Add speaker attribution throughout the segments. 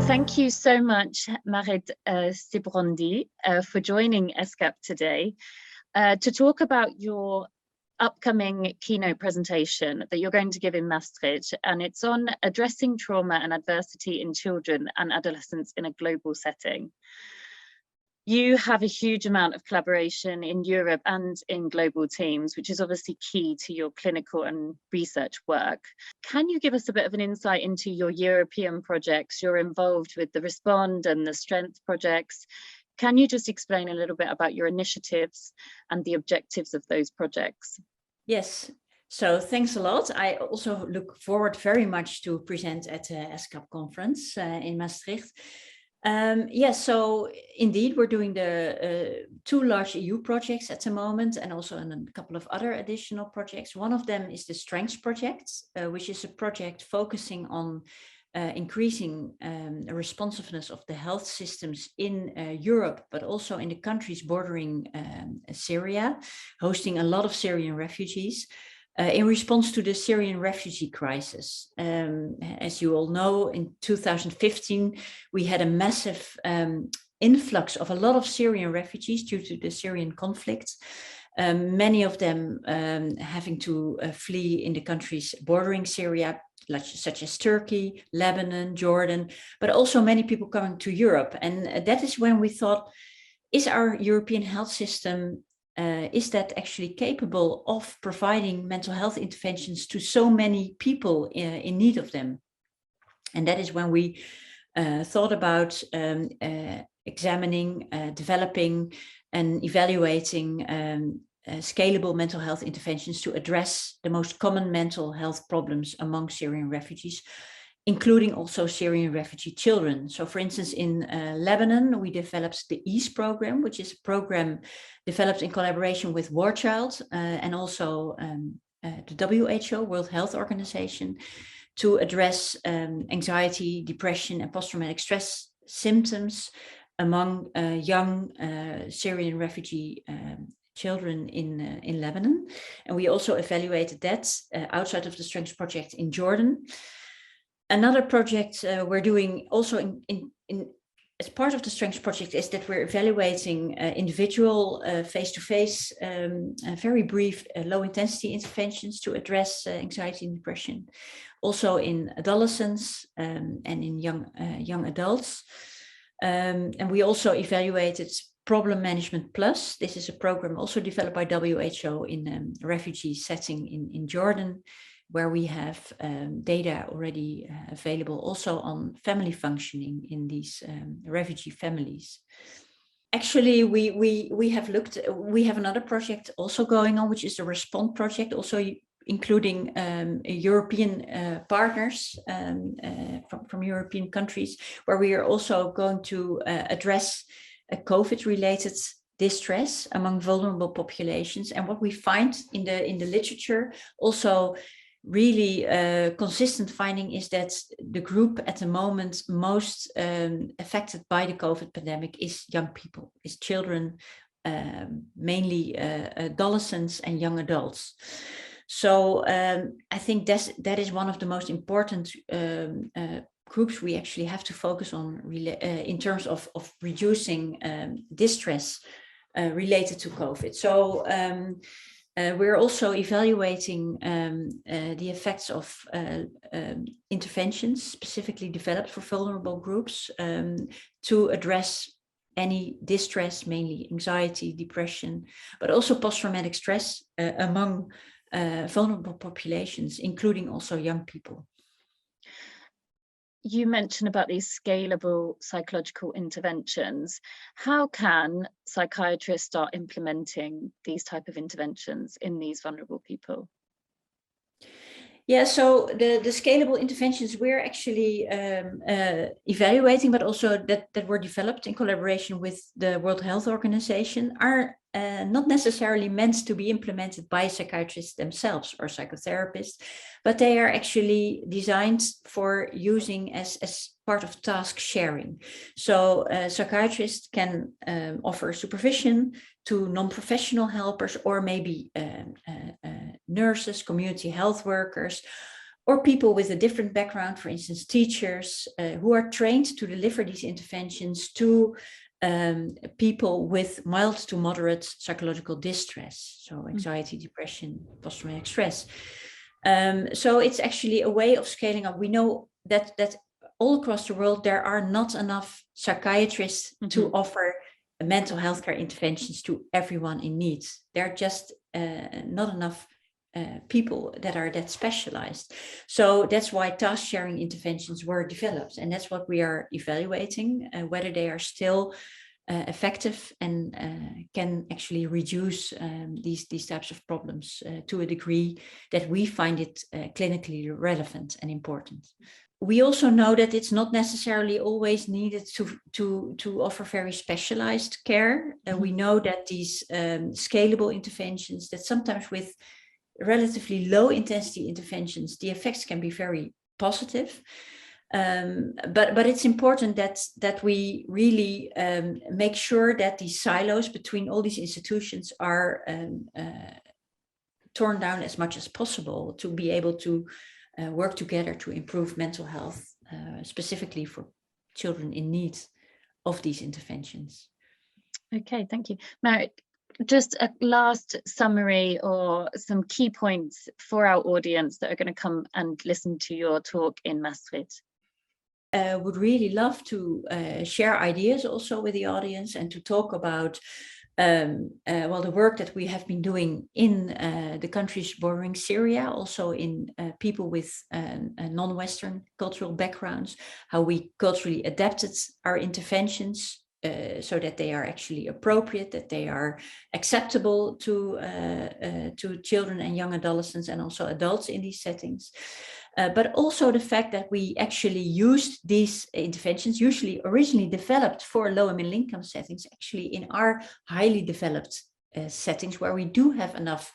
Speaker 1: Thank you so much, Marit Sijbrandij, for joining ESCAP today to talk about your upcoming keynote presentation that you're going to give in Maastricht, and it's on addressing trauma and adversity in children and adolescents in a global setting. You have a huge amount of collaboration in Europe and in global teams, which is obviously key to your clinical and research work. Can you give us a bit of an insight into your European projects? You're involved with the Respond and the Strength projects. Can you just explain a little bit about your initiatives and the objectives of those projects?
Speaker 2: Yes. So thanks a lot. I also look forward very much to present at the ESCAP conference in Maastricht. Yes, so indeed, we're doing the two large EU projects at the moment, and also a couple of other additional projects. One of them is the Strengths project, which is a project focusing on increasing the responsiveness of the health systems in Europe, but also in the countries bordering Syria, hosting a lot of Syrian refugees. In response to the Syrian refugee crisis. As you all know, in 2015, we had a massive influx of a lot of Syrian refugees due to the Syrian conflict. Many of them having to flee in the countries bordering Syria, such as Turkey, Lebanon, Jordan, but also many people coming to Europe. And that is when we thought, is our European health system is that actually capable of providing mental health interventions to so many people in need of them? And that is when we thought about examining, developing and evaluating scalable mental health interventions to address the most common mental health problems among Syrian refugees, including also Syrian refugee children. So for instance, in Lebanon, we developed the EASE program, which is a program developed in collaboration with War Child and also the WHO, World Health Organization, to address anxiety, depression, and post-traumatic stress symptoms among young Syrian refugee children in Lebanon. And we also evaluated that outside of the Strengths project in Jordan. Another project we're doing also as part of the Strengths project is that we're evaluating individual face-to-face, very brief, low-intensity interventions to address anxiety and depression, also in adolescents and in young adults. And we also evaluated Problem Management Plus. This is a program also developed by WHO in a refugee setting in Jordan, where we have data already available also on family functioning in these refugee families. Actually, we have another project also going on, which is the Respond project, also including European partners from European countries, where we are also going to address a COVID-related distress among vulnerable populations. And what we find in the literature, also really consistent finding, is that the group at the moment most affected by the COVID pandemic is young people, is children, mainly adolescents and young adults. So I think that is one of the most important groups we actually have to focus on in terms of reducing distress related to COVID. So we're also evaluating the effects of interventions specifically developed for vulnerable groups to address any distress, mainly anxiety, depression, but also post-traumatic stress among vulnerable populations, including also young people.
Speaker 1: You mentioned about these scalable psychological interventions. How can psychiatrists start implementing these type of interventions in these vulnerable people?
Speaker 2: Yeah, so the scalable interventions we're actually evaluating, but also that were developed in collaboration with the World Health Organization, are not necessarily meant to be implemented by psychiatrists themselves or psychotherapists, but they are actually designed for using as part of task sharing. So psychiatrists can offer supervision to non-professional helpers, or maybe nurses, community health workers, or people with a different background, for instance, teachers who are trained to deliver these interventions to people with mild to moderate psychological distress, so anxiety, depression, post-traumatic stress. So it's actually a way of scaling up. We know that all across the world there are not enough psychiatrists to offer mental health care interventions to everyone in need. There are just not enough people that are that specialized. So that's why task sharing interventions were developed, and that's what we are evaluating, whether they are still effective and can actually reduce these types of problems to a degree that we find it clinically relevant and important. We also know that it's not necessarily always needed to offer very specialized care. We know that these scalable interventions, that sometimes with relatively low intensity interventions, the effects can be very positive. But it's important that we really make sure that these silos between all these institutions are torn down as much as possible to be able to work together to improve mental health, specifically for children in need of these interventions.
Speaker 1: Okay, thank you. Marit, just a last summary or some key points for our audience that are going to come and listen to your talk in Maastricht.
Speaker 2: Would really love to share ideas also with the audience and to talk about the work that we have been doing in the countries bordering Syria, also in people with non-Western cultural backgrounds, how we culturally adapted our interventions so that they are actually appropriate, that they are acceptable to children and young adolescents and also adults in these settings. But also the fact that we actually used these interventions, usually originally developed for low and middle income settings, actually in our highly developed settings where we do have enough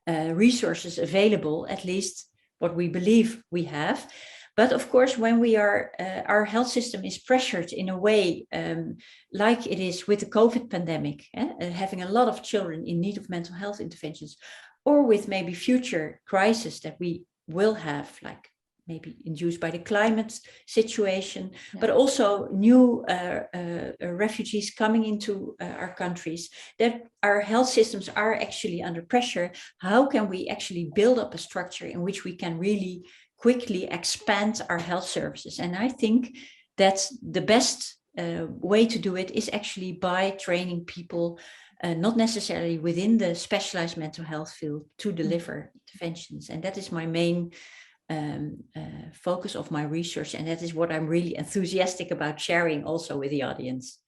Speaker 2: resources available, at least what we believe we have. But of course, when we are, our health system is pressured in a way like it is with the COVID pandemic, having a lot of children in need of mental health interventions, or with maybe future crises that we will have, like maybe induced by the climate situation, but also new refugees coming into our countries, that our health systems are actually under pressure. How can we actually build up a structure in which we can really quickly expand our health services? And I think that the best way to do it is actually by training people, not necessarily within the specialized mental health field, to deliver interventions. And that is my main focus of my research. And that is what I'm really enthusiastic about sharing also with the audience.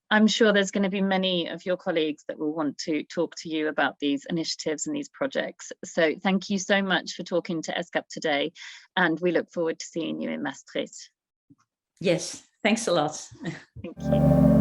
Speaker 1: I'm sure there's going to be many of your colleagues that will want to talk to you about these initiatives and these projects. So thank you so much for talking to ESCAP today, and we look forward to seeing you in Maastricht.
Speaker 2: Yes, thanks a lot.
Speaker 1: Thank you.